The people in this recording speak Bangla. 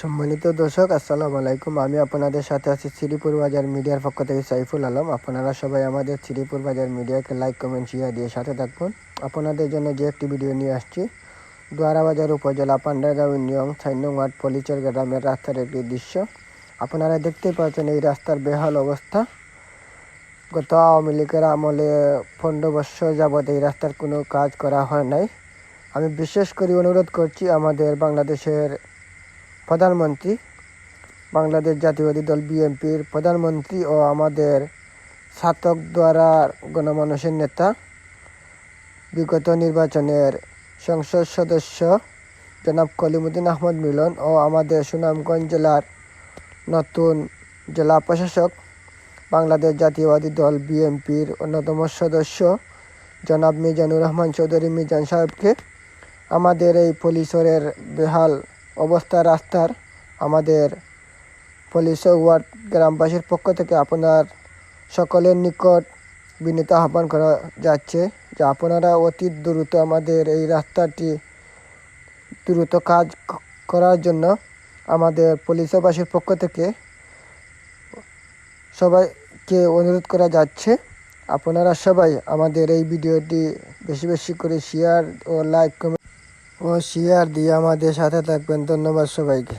সম্মানিত দর্শক, আসসালামু আলাইকুম। আমি আপনাদের সাথে আছি শ্রীপুর বাজার মিডিয়ার পক্ষ থেকে সাইফুল আলম। আপনারা সবাই আমাদের শ্রীপুর বাজার মিডিয়াকে লাইক, কমেন্ট, শেয়ার দিয়ে সাথে থাকুন। আপনাদের জন্য যে একটি ভিডিও নিয়ে আসছি, দুয়ারাবাজার উপজেলা পান্ডারগাঁও ইউনিয়ন 4 নং ওয়ার্ড পলিচর গ্রামের রাস্তার একটি দৃশ্য। আপনারা দেখতেই পাচ্ছেন এই রাস্তার বেহাল অবস্থা। গত আওয়ামী লীগের আমলে 15 বছর যাবৎ এই রাস্তার কোনো কাজ করা হয় নাই। আমি বিশেষ করে অনুরোধ করছি আমাদের বাংলাদেশের প্রধানমন্ত্রী, বাংলাদেশ জাতীয়বাদী দল বিএনপির প্রধানমন্ত্রী ও আমাদের ছাত্র দ্বারা গণমানুষের নেতা, বিগত নির্বাচনের সংসদ সদস্য জনাব কলিমুদ্দিন আহমদ মিলন ও আমাদের সুনামগঞ্জ জেলার নতুন জেলা প্রশাসক, বাংলাদেশ জাতীয়বাদী দল বিএনপির অন্যতম সদস্য জনাব মিজানুর রহমান চৌধুরী মিজান সাহেবকে আমাদের এই পলিচরের বেহাল অবস্থা রাস্তার আমাদের পলিচর ওয়ার্ড গ্রামবাসীর পক্ষ থেকে আপনার সকলের নিকট বিনীত আহ্বান করা যাচ্ছে যে আপনারা অতি দ্রুত আমাদের এই রাস্তাটি দ্রুত কাজ করার জন্য আমাদের পলিচরবাসীর পক্ষ থেকে সবাইকে অনুরোধ করা যাচ্ছে। আপনারা সবাই আমাদের এই ভিডিওটি বেশি বেশি করে শেয়ার ও লাইক, কমেন্ট ও শেয়ার দিয়ে আমাদের সাথে থাকবেন। ধন্যবাদ সবাইকে।